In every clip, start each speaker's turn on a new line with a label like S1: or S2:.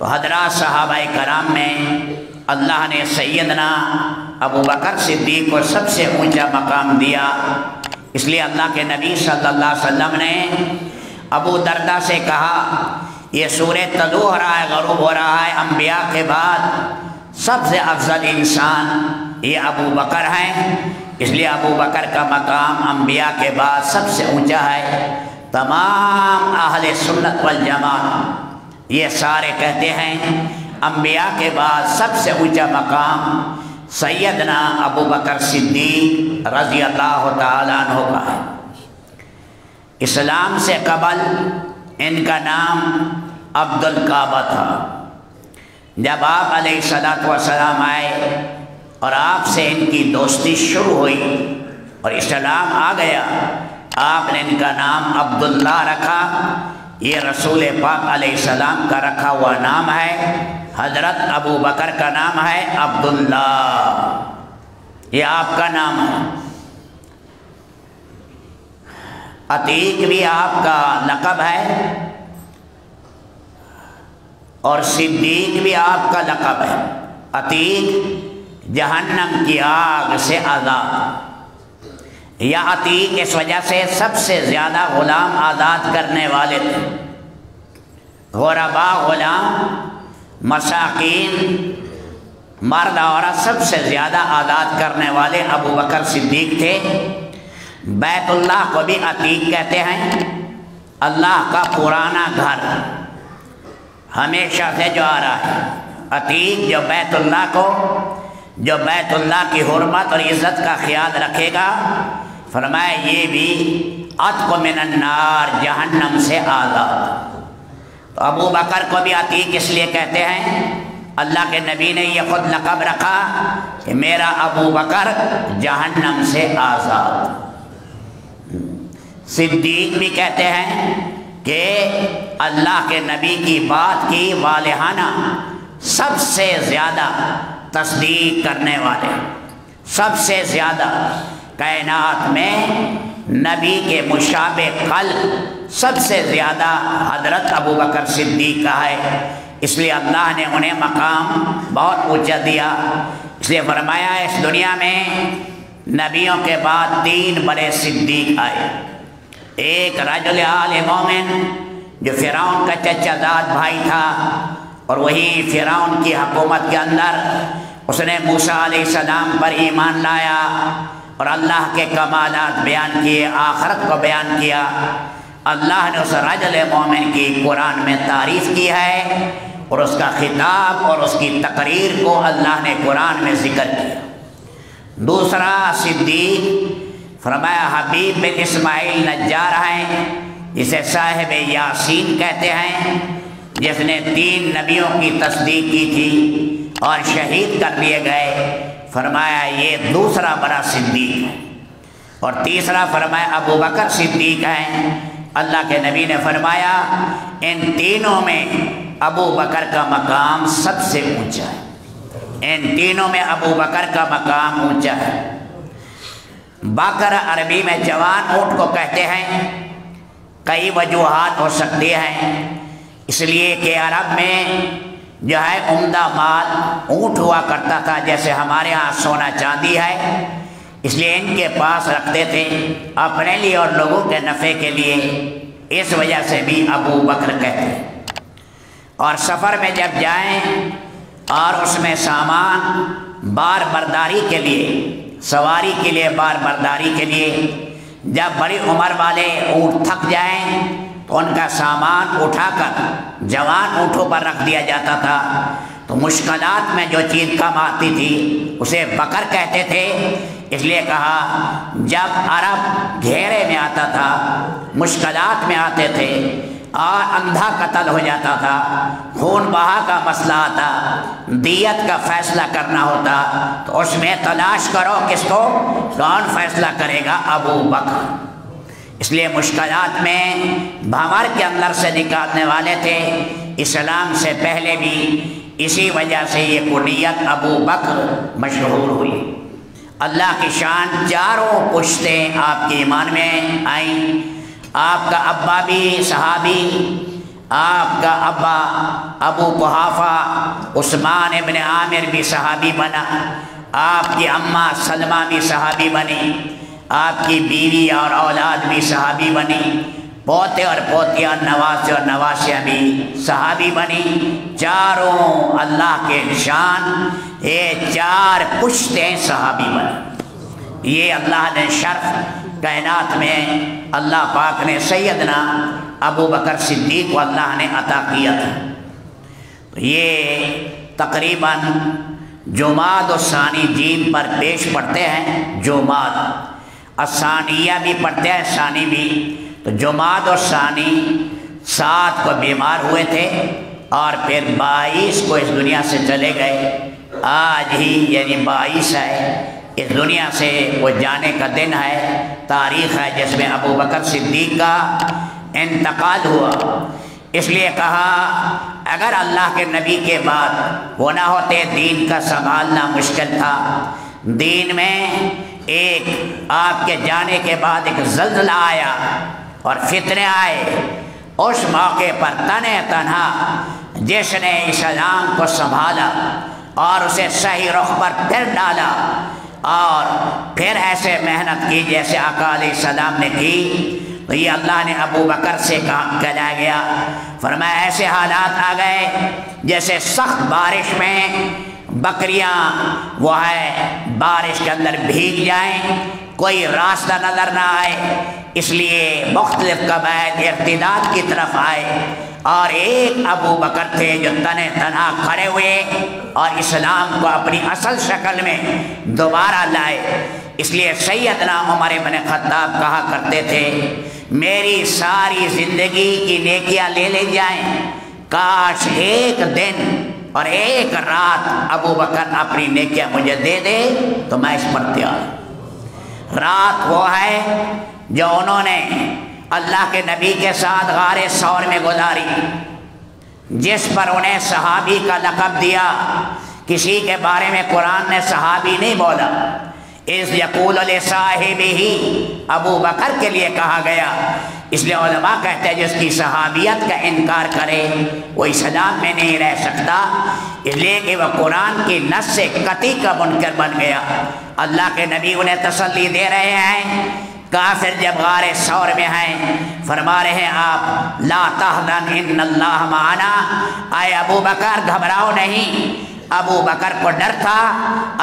S1: تو حضرات صحابہ کرام میں اللہ نے سیدنا ابو بکر صدیق کو سب سے اونچا مقام دیا، اس لیے اللہ کے نبی صلی اللہ علیہ وسلم نے ابو دردہ سے کہا یہ سورج طلوع ہو رہا ہے، غروب ہو رہا ہے، انبیاء کے بعد سب سے افضل انسان یہ ابو بکر ہیں، اس لیے ابو بکر کا مقام انبیاء کے بعد سب سے اونچا ہے۔ تمام اہل سنت والجماعت یہ سارے کہتے ہیں انبیاء کے بعد سب سے اونچا مقام سیدنا ابو بکر صدیق رضی اللہ تعالیٰ عنہ کا ہے۔ اسلام سے قبل ان کا نام عبد الکعبہ تھا۔ جب آپ علیہ الصلوۃ والسلام آئے اور آپ سے ان کی دوستی شروع ہوئی اور اسلام آ گیا، آپ نے ان کا نام عبداللہ رکھا۔ یہ رسول پاک علیہ السلام کا رکھا ہوا نام ہے۔ حضرت ابو بکر کا نام ہے عبداللہ، یہ آپ کا نام ہے۔ عتیق بھی آپ کا لقب ہے اور صدیق بھی آپ کا لقب ہے۔ عتیق جہنم کی آگ سے آزاد، یا عتیق اس وجہ سے سب سے زیادہ غلام آزاد کرنے والے تھے۔ غربا غلام، مساکین، مرد عورت سب سے زیادہ آزاد کرنے والے ابو بکر صدیق تھے۔ بیت اللہ کو بھی عتیق کہتے ہیں، اللہ کا پرانا گھر ہمیشہ سے جو آ رہا ہے۔ عتیق جو بیت اللہ کو، جو بیت اللہ کی حرمت اور عزت کا خیال رکھے گا، فرمایا یہ بھی عتق من النار، جہنم سے آزاد۔ تو ابو بکر کو بھی عتیق اس لیے کہتے ہیں، اللہ کے نبی نے یہ خود لقب رکھا کہ میرا ابو بکر جہنم سے آزاد۔ صدیق بھی کہتے ہیں کہ اللہ کے نبی کی بات کی والہانہ سب سے زیادہ تصدیق کرنے والے، سب سے زیادہ کائنات میں نبی کے مشابہ قلب سب سے زیادہ حضرت ابو بکر صدیق کا ہے، اس لیے اللہ نے انہیں مقام بہت اونچا دیا۔ اس لیے فرمایا اس دنیا میں نبیوں کے بعد 3 بڑے صدیق آئے۔ ایک رجل آل مومن جو فرعون کا چچا زاد بھائی تھا، اور وہی فرعون کی حکومت کے اندر اس نے موسیٰ علیہ السلام پر ایمان لایا اور اللہ کے کمالات بیان کیے، آخرت کو بیان کیا۔ اللہ نے اس رجل مومن کی قرآن میں تعریف کی ہے، اور اس کا خطاب اور اس کی تقریر کو اللہ نے قرآن میں ذکر کیا۔ دوسرا صدیق فرمایا حبیب بن اسماعیل نجار ہیں، جسے صاحب یاسین کہتے ہیں، جس نے 3 نبیوں کی تصدیق کی تھی اور شہید کر دیے گئے۔ فرمایا یہ دوسرا بڑا صدیق ہے۔ اور تیسرا فرمایا ابو بکر صدیق ہیں۔ اللہ کے نبی نے فرمایا ان تینوں میں ابو بکر کا مقام سب سے اونچا ہے، ان تینوں میں ابو بکر کا مقام اونچا ہے۔ بکر عربی میں جوان اونٹ کو کہتے ہیں، کئی وجوہات ہو سکتی ہیں، اس لیے کہ عرب میں جو ہے عمدہ مال اونٹ ہوا کرتا تھا، جیسے ہمارے ہاں سونا چاندی ہے، اس لیے ان کے پاس رکھتے تھے اپنے لیے اور لوگوں کے نفع کے لیے، اس وجہ سے بھی ابو بکر کہتے ہیں۔ اور سفر میں جب جائیں اور اس میں سامان بار برداری کے لیے، سواری کے لیے، بار برداری کے لیے، جب بڑی عمر والے اونٹ تھک جائیں تو ان کا سامان اٹھا کر جوان اونٹوں پر رکھ دیا جاتا تھا۔ تو مشکلات میں جو چیز کم آتی تھی اسے بکر کہتے تھے، اس لیے کہا جب عرب گھیرے میں آتا تھا، مشکلات میں آتے تھے اور اندھا قتل ہو جاتا تھا، خون بہا کا مسئلہ آتا، دیت کا فیصلہ کرنا ہوتا، تو اس میں تلاش کرو کس کو، کون فیصلہ کرے گا، ابو بکر۔ اس لیے مشکلات میں بھنور کے اندر سے نکالنے والے تھے۔ اسلام سے پہلے بھی اسی وجہ سے یہ کنیت ابو بکر مشہور ہوئی۔ اللہ کی شان چاروں پشتیں آپ کے ایمان میں آئیں۔ آپ کا ابا بھی صحابی، آپ کا ابا ابو قحافہ عثمان ابن عامر بھی صحابی بنا، آپ کی اماں سلمہ بھی صحابی بنی، آپ کی بیوی اور اولاد بھی صحابی بنی، پوتے اور پوتیاں نواسے اور نواسیاں بھی صحابی بنی، چاروں اللہ کے نشان، یہ چار پشتیں صحابی بنی۔ یہ اللہ نے شرف کائنات میں اللہ پاک نے سیدنا ابو بکر صدیق کو اللہ نے عطا کیا تھا۔ یہ تقریباً جماد الثانی جیم پر پیش پڑھتے ہیں، جماد الثانیہ بھی پڑھتے ہیں، ثانی بھی۔ تو جماد الثانی 7 کو بیمار ہوئے تھے اور پھر 22 کو اس دنیا سے چلے گئے۔ آج ہی یعنی 22 ہے، اس دنیا سے وہ جانے کا دن ہے، تاریخ ہے جس میں ابو بکر صدیق کا انتقال ہوا۔ اس لیے کہا اگر اللہ کے نبی کے بعد وہ نہ ہوتے دین کا سنبھالنا مشکل تھا۔ دین میں ایک آپ کے جانے کے بعد ایک زلزلہ آیا اور فتنے آئے، اس موقع پر تنہ تنہا جس نے اسلام کو سنبھالا اور اسے صحیح رخ پر پھر ڈالا اور پھر ایسے محنت کی جیسے آقا علیہ السلام نے کی، تو یہ اللہ نے ابو بکر سے کہا گیا، فرمایا ایسے حالات آ گئے جیسے سخت بارش میں بکریاں وہ ہے بارش کے اندر بھیگ جائیں، کوئی راستہ نظر نہ آئے، اس لیے مختلف قبائل ارتداد کی طرف آئے، اور ایک ابو بکر تھے جو تنہ تنہا کھڑے ہوئے اور اسلام کو اپنی اصل شکل میں دوبارہ لائے۔ اس لیے سیدنا عمر بن خطاب کہا کرتے تھے میری ساری زندگی کی نیکیاں لے لے جائیں، کاش ایک دن اور ایک رات ابو بکر اپنی نیکیاں مجھے دے دے تو میں اس پر تیار ہوں۔ رات وہ ہے جو انہوں نے اللہ کے نبی کے ساتھ غار ثور میں گزاری، جس پر انہیں صحابی کا لقب دیا۔ کسی کے بارے میں قرآن نے صحابی نہیں بولا، اذ یقول لصاحبہ، ابو بکر کے لیے کہا گیا۔ اس لیے علماء کہتے ہیں جس کی صحابیت کا انکار کرے وہ اسلام میں نہیں رہ سکتا، اس لیے کہ وہ قرآن کی نص سے قطعی کا منکر بن گیا۔ اللہ کے نبی انہیں تسلی دے رہے ہیں، کافر جب غار ثور میں ہیں فرما رہے ہیں آپ لا تحزن ان اللہ معنا، اے ابو بکر گھبراؤ نہیں۔ ابو بکر کو ڈر تھا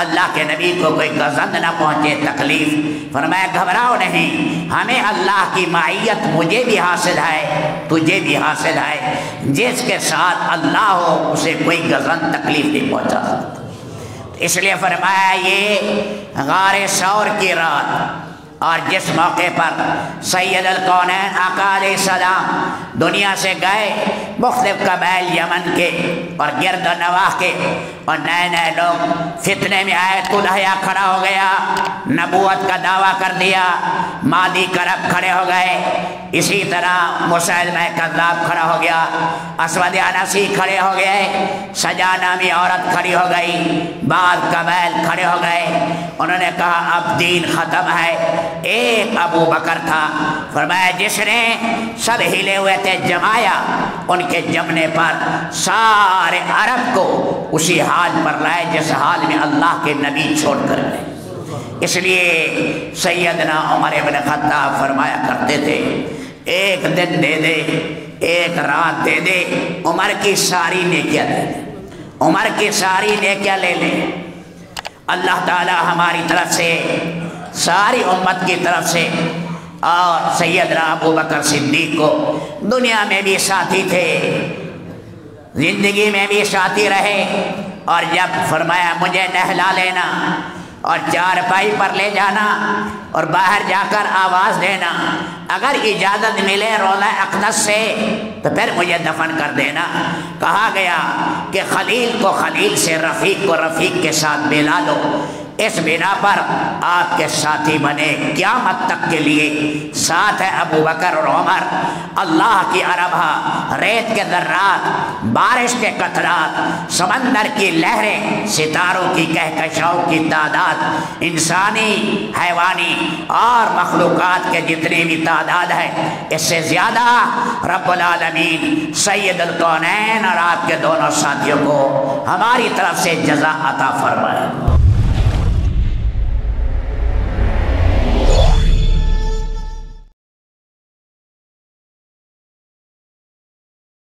S1: اللہ کے نبی کو کوئی گزند نہ پہنچے، تکلیف، فرمایا گھبراؤ نہیں، ہمیں اللہ کی معیت مجھے بھی حاصل ہے تجھے بھی حاصل ہے، جس کے ساتھ اللہ ہو اسے کوئی گزند تکلیف نہیں پہنچا سکتا۔ اس لیے فرمایا یہ غار ثور کی رات، اور جس موقع پر سید الکونین آقا علیہ السلام دنیا سے گئے، مختلف قبائل یمن کے اور گرد و نواح کے اور نئے نئے لوگ فتنے میں آئے، طلحہ کھڑا ہو گیا، نبوت کا دعویٰ کر دیا، مادی کرب کھڑے ہو گئے، اسی طرح مسیلمہ کذاب کھڑا ہو گیا، اسود عنسی کھڑے ہو گئے، سجا نامی عورت کھڑی ہو گئی، بعض قبائل کھڑے ہو گئے، انہوں نے کہا اب دین ختم ہے۔ ایک ابو بکر تھا، فرمایا جس نے سب ہلے ہوئے تھے جمایا، ان کے جمنے پر سارے عرب کو اسی حال پر لائے جس حال میں اللہ کے نبی چھوڑ کر گئے۔ اس لیے سیدنا عمر بن خطاب فرمایا کرتے تھے ایک دن دے دے، ایک رات دے دے، عمر کی ساری نیکیاں دے دے، عمر کی ساری نیکیاں لے لے۔ اللہ تعالی ہماری طرف سے، ساری امت کی طرف سے، اور سیدنا ابو بکر صدیق کو دنیا میں بھی ساتھی تھے، زندگی میں بھی ساتھی رہے، اور جب فرمایا مجھے نہلا لینا اور چارپائی پر لے جانا اور باہر جا کر آواز دینا، اگر اجازت ملے روضہ اقدس سے تو پھر مجھے دفن کر دینا۔ کہا گیا کہ خلیل کو خلیل سے، رفیق کو رفیق کے ساتھ ملا لو۔ اس بنا پر آپ کے ساتھی بنے قیامت تک کے لیے، ساتھ ہے ابو بکر اور عمر۔ اللہ کی عربہ، ریت کے ذرات، بارش کے قطرات، سمندر کی لہریں، ستاروں کی کہکشاؤں کی تعداد، انسانی، حیوانی اور مخلوقات کے جتنی بھی تعداد ہے، اس سے زیادہ رب العالمین سید الکونین اور آپ کے دونوں ساتھیوں کو ہماری طرف سے جزا عطا فرمائے۔